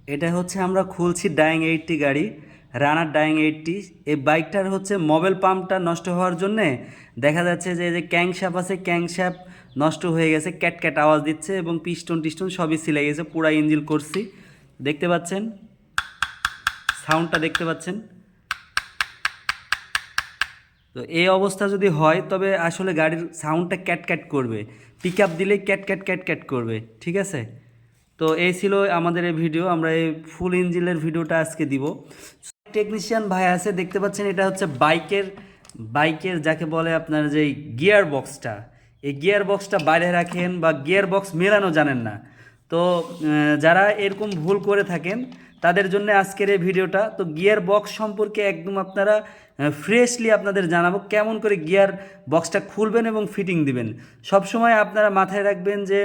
এটা হচ্ছে আমরা খুলছি ডাইং 80 গাড়ি, রানার ডাইং 80। এই বাইকটার হচ্ছে মোবিল পাম্পটা নষ্ট হওয়ার জন্যে দেখা যাচ্ছে যে এই যে ক্যাংশ্যাপ আছে, ক্যাংশ্যাপ নষ্ট হয়ে গেছে, ক্যাট ক্যাট আওয়াজ দিচ্ছে এবং পিস্টন টিস্টন সবই ছিলে গেছে। পুরা ইঞ্জিন করছি, দেখতে পাচ্ছেন সাউন্ডটা, দেখতে পাচ্ছেন। তো এই অবস্থা যদি হয় তবে আসলে গাড়ির সাউন্ডটা ক্যাট ক্যাট করবে, পিক আপ দিলেই ক্যাট ক্যাট ক্যাট ক্যাট করবে, ঠিক আছে। তো এই ছিল আমাদের এই ভিডিও, আমরা এই ফুল ইঞ্জিনের ভিডিওটা আজকে দিব। টেকনিশিয়ান ভাই আছে, দেখতে পাচ্ছেন এটা হচ্ছে বাইকের বাইকের যাকে বলে আপনার যে গিয়ার বক্সটা, এই গিয়ার বক্সটা বাইরে রাখেন বা গিয়ার বক্স মেলানো জানেন না। তো যারা এরকম ভুল করে থাকেন তাদের জন্য আজকের এই ভিডিওটা। তো গিয়ার বক্স সম্পর্কে একদম আপনারা ফ্রেশলি আপনাদের জানাবো কেমন করে গিয়ার বক্সটা খুলবেন এবং ফিটিং দিবেন। সবসময় আপনারা মাথায় রাখবেন যে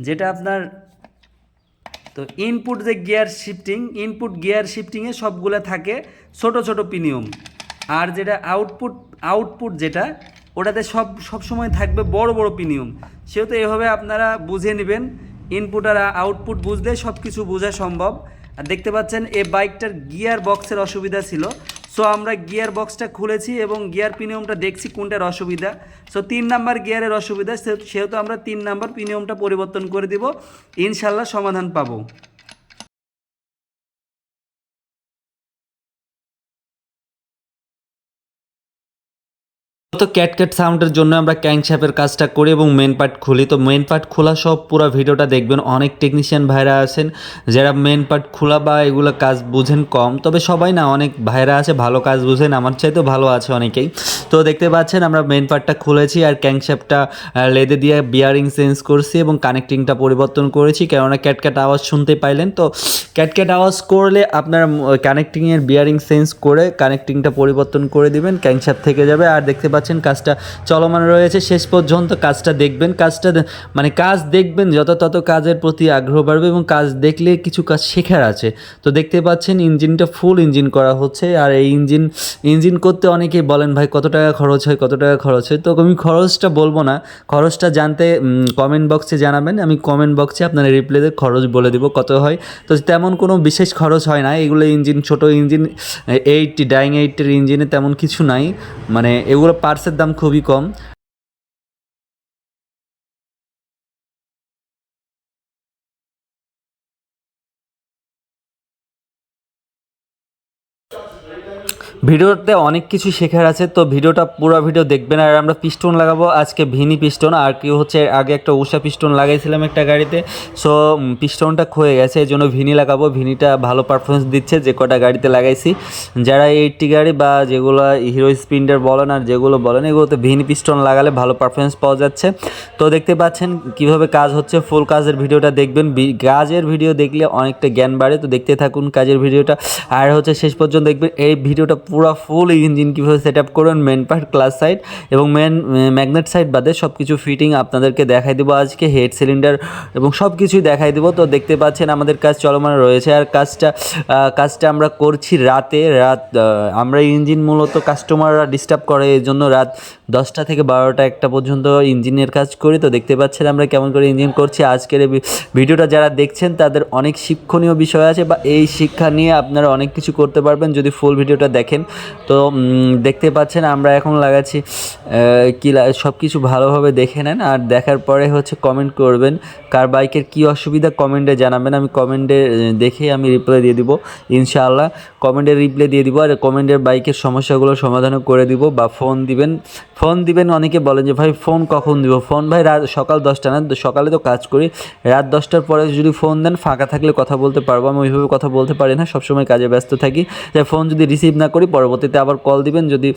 যেটা আপনার, তো ইনপুট যে গিয়ার শিফটিং, ইনপুট গিয়ার শিফটিংয়ে সবগুলো থাকে ছোট ছোট পিনিয়ম, আর যেটা আউটপুট, আউটপুট যেটা ওটাতে সব সময় থাকবে বড় বড় পিনিয়ম। সেহেতু এভাবে আপনারা বুঝে নেবেন, ইনপুট আর আউটপুট বুঝলে সব কিছু বোঝা সম্ভব। আর দেখতে পাচ্ছেন এই বাইকটার গিয়ার বক্সের অসুবিধা ছিল, সো আমরা গিয়ার বক্সটা খুলেছি এবং গিয়ার পিনিয়মটা দেখছি কোনটার অসুবিধা। সো 3 নাম্বার গিয়ারের অসুবিধা, সেহেতু আমরা 3 নাম্বার পিনিয়মটা পরিবর্তন করে দিব, ইনশাল্লাহ সমাধান পাবো। তো ক্যাট ক্যাট সাউন্ডের জন্য আমরা ক্যাংশ্যাপের কাজটা করি এবং মেন পার্ট খুলি। তো মেন পার্ট খোলা সব পুরো ভিডিওটা দেখবেন। অনেক টেকনিশিয়ান ভাইরা আছেন যারা মেন পার্ট খোলা বা এগুলো কাজ বুঝেন কম, তবে সবাই না, অনেক ভাইরা আছে ভালো কাজ বুঝেন, আমার চাইতেও ভালো আছে অনেকেই। তো দেখতে পাচ্ছেন আমরা মেন পার্টটা খুলেছি আর ক্যাংশ্যাপটা লেদে দিয়ে বিয়ারিং চেঞ্জ করছি এবং কানেক্টিংটা পরিবর্তন করেছি, কেননা ক্যাট ক্যাট আওয়াজ শুনতে পাইলেন। তো ক্যাট ক্যাট আওয়াজ করলে আপনার কানেক্টিংয়ের বিয়ারিং চেঞ্জ করে কানেক্টিংটা পরিবর্তন করে দিবেন, ক্যাংশ্যাপ থেকে যাবে। আর দেখতে পাচ্ছেন কাজটা চলমান রয়েছে, শেষ পর্যন্ত কাজটা দেখবেন। মানে কাজ দেখবেন যত তত কাজের প্রতি আগ্রহ বাড়বে এবং কাজ দেখলে কিছু কাজ শেখার আছে। তো দেখতে পাচ্ছেন ইঞ্জিনটা ফুল ইঞ্জিন করা হচ্ছে। আর এই ইঞ্জিন করতে অনেকেই বলেন ভাই কত টাকা খরচ হয়, কত টাকা খরচ হয়। তো আমি খরচটা বলবো না, খরচটা জানতে কমেন্ট বক্সে জানাবেন, আমি কমেন্ট বক্সে আপনার রিপ্লাইতে খরচ বলে দিব কত হয়। তো তেমন কোনো বিশেষ খরচ হয় না, এগুলো ইঞ্জিন, ছোট ইঞ্জিন, 80 ডাইং 80-এর ইঞ্জিনে তেমন কিছু নাই, মানে এগুলো পার্টসের দাম খুবই কম। ভিডিওতে অনেক কিছু শেখার আছে, তো ভিডিওটা পুরো ভিডিও দেখবেন। আর আমরা পিস্টন লাগাবো আজকে ভিনি পিস্টন, আর কি হচ্ছে আগে একটা উষা পিস্টন লাগাইছিলাম একটা গাড়িতে, সো পিস্টনটা ক্ষয়ে গেছে, এই জন্য ভিনি লাগাবো। ভিনিটা ভালো পারফরমেন্স দিচ্ছে যে কটা গাড়িতে লাগাইছি। যারা 80 গাড়ি বা যেগুলো হিরো স্প্লেন্ডার বলেন আর যেগুলো বলেন, এগুলোতে ভিনি পিস্টন লাগালে ভালো পারফরমেন্স পাওয়া যাচ্ছে। তো দেখতে পাচ্ছেন কিভাবে কাজ হচ্ছে, ফুল কাজের ভিডিওটা দেখবেন। কাজের ভিডিও দেখলে অনেকটা জ্ঞান বাড়ে, তো দেখতে থাকুন কাজের ভিডিওটা। আর হচ্ছে শেষ পর্যন্ত দেখবেন এই ভিডিওটা পুরো ফুল ইঞ্জিন কীভাবে সেট আপ করবেন, মেন পার্ট, ক্লাস সাইড এবং ম্যাগনেট সাইড বাদে সব কিছু ফিটিং আপনাদেরকে দেখাই দেবো আজকে, হেড সিলিন্ডার এবং সব কিছুই দেখাই দেবো। তো দেখতে পাচ্ছেন আমাদের কাজ চলমান রয়েছে। আর কাজটা আমরা করছি আমরা ইঞ্জিন মূলত কাস্টমাররা ডিস্টার্ব করে, এই জন্য রাত 10টা থেকে 12টা 1টা পর্যন্ত ইঞ্জিনের কাজ করি। তো দেখতে পাচ্ছেন আমরা কেমন করে ইঞ্জিন করছি। আজকের এই ভিডিওটা যারা দেখছেন তাদের অনেক শিক্ষণীয় বিষয় আছে, বা এই শিক্ষা নিয়ে আপনারা অনেক কিছু করতে পারবেন যদি ফুল ভিডিওটা দেখেন। তো দেখতে পাচ্ছেন আমরা এখন লাগাচ্ছি সব কিছু ভালোভাবে দেখে নেন, আর দেখার পরে হচ্ছে কমেন্ট করবেন কার বাইকের কী অসুবিধা কমেন্টে জানাবেন। আমি কমেন্টে দেখে আমি রিপ্লাই দিয়ে দিব ইনশাআল্লাহ, কমেন্টে রিপ্লাই দিয়ে দিব। আর কমেন্টের বাইকের সমস্যাগুলো সমাধানও করে দিব, বা ফোন দিবেন। অনেকে বলেন যে ভাই ফোন কখন দিব, ফোন ভাই সকাল 10টা না, সকালে তো কাজ করি, রাত 10টার পরে যদি ফোন দেন ফাঁকা থাকলে কথা বলতে পারবো। আমি ওইভাবে কথা বলতে পারি না, সবসময় কাজে ব্যস্ত থাকি, তাই ফোন যদি রিসিভ না করি পরবর্তীতে আবার কল দিবেন, যদি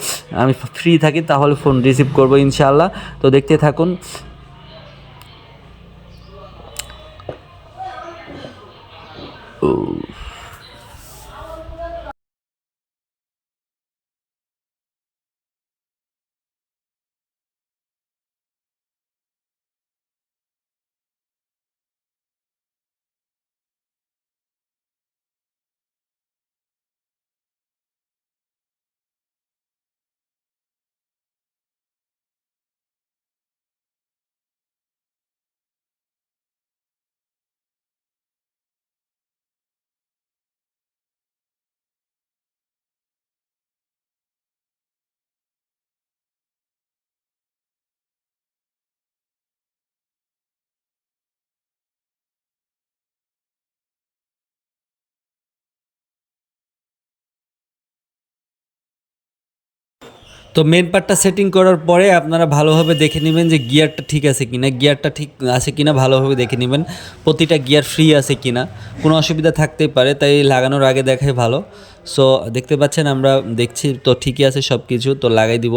আমি ফ্রি থাকি তাহলে ফোন রিসিভ করবো ইনশাআল্লাহ। তো দেখতে থাকুন। তো মেন পার্টটা সেটিং করার পরে আপনারা ভালোভাবে দেখে নেবেন যে গিয়ারটা ঠিক আছে কিনা, গিয়ারটা ঠিক আছে কিনা ভালোভাবে দেখে নেবেন, প্রতিটা গিয়ার ফ্রি আছে কিনা, কোনো অসুবিধা থাকতেই পারে, তাই লাগানোর আগে দেখাই ভালো। সো দেখতে পাচ্ছেন আমরা দেখছি তো ঠিকই আছে সব কিছু, তো লাগাই দিব।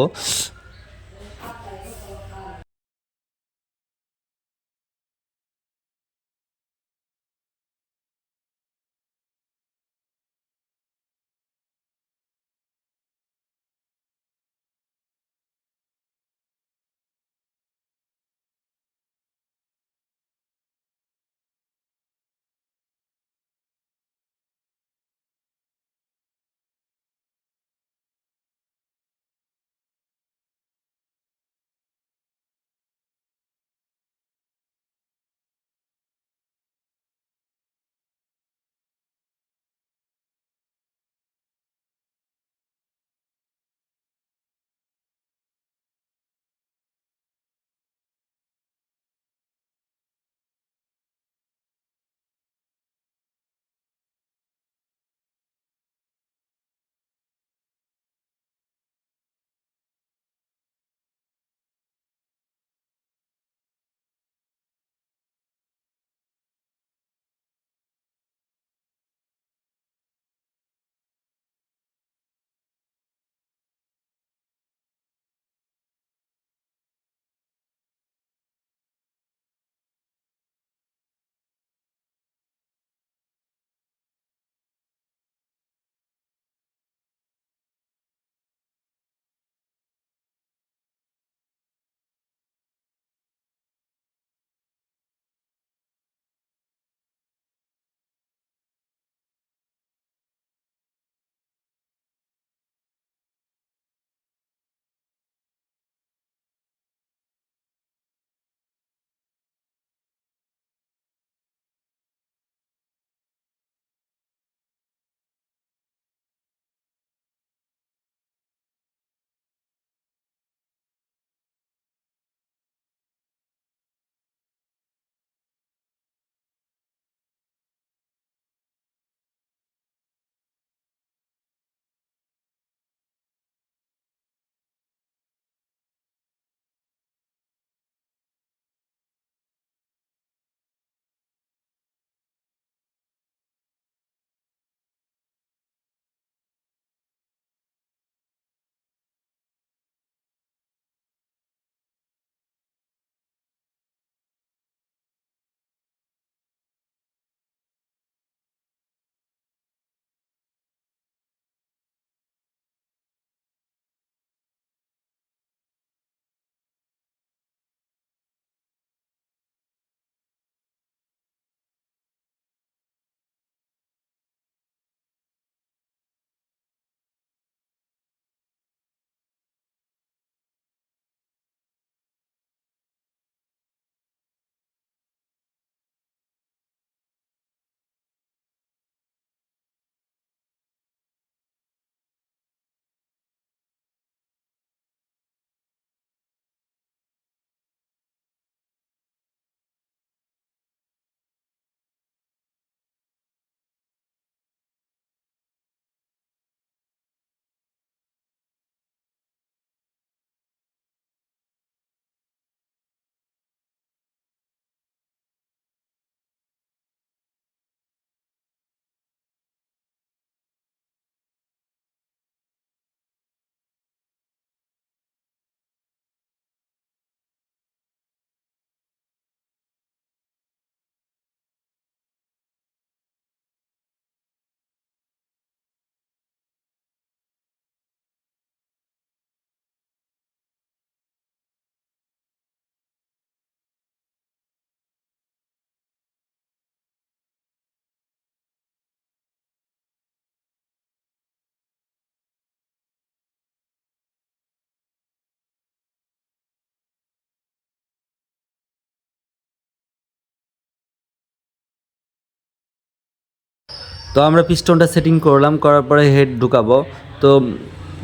তো আমরা পিস্টনটা সেটিং করলাম, করার পরে হেড ঢুকাবো। তো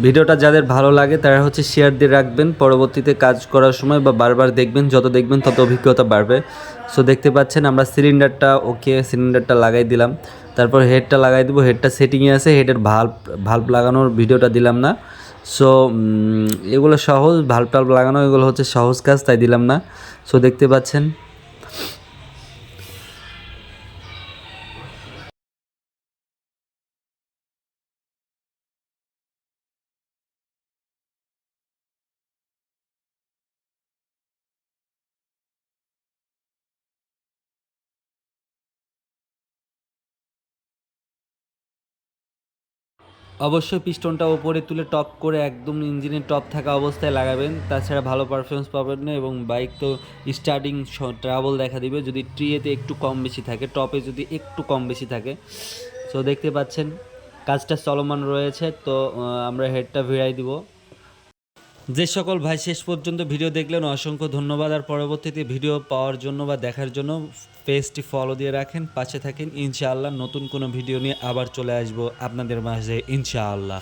ভিডিওটা যাদের ভালো লাগে তারা হচ্ছে শেয়ার দিয়ে রাখবেন, পরবর্তীতে কাজ করার সময় বা বারবার দেখবেন, যত দেখবেন তত অভিজ্ঞতা বাড়বে। সো দেখতে পাচ্ছেন আমরা সিলিন্ডারটা লাগাই দিলাম, তারপর হেডটা লাগাই দিব। হেডটা সেটিংয়ে আছে, হেডের ভাল্ব লাগানোর ভিডিওটা দিলাম না। সো এগুলো সহজ, ভাল্ব টাল্ব লাগানো এগুলো হচ্ছে সহজ কাজ, তাই দিলাম না। সো দেখতে পাচ্ছেন অবশ্যই পিস্টনটা ওপরে তুলে টপ করে একদম ইঞ্জিনের টপ থাকা অবস্থায় লাগাবেন, তাছাড়া ভালো পারফরমেন্স পাবেন না এবং বাইক তো স্টার্টিং ট্রাবল দেখা দিবে যদি ট্রিয়েতে একটু কম বেশি থাকে, টপে যদি একটু কম বেশি থাকে। সো দেখতে পাচ্ছেন কাজটা চলমান রয়েছে, তো আমরা হেডটা ভিড়াই দিব। যে সকল ভাই শেষ পর্যন্ত ভিডিও দেখলেন অসংখ্য ধন্যবাদ, আর পরবর্তীতে ভিডিও পাওয়ার জন্য বা দেখার জন্য পেজটি ফলো দিয়ে রাখেন, পাশে থাকেন। ইনশাআল্লাহ নতুন কোনো ভিডিও নিয়ে আবার চলে আসবো আপনাদের মাঝে, ইনশাআল্লাহ।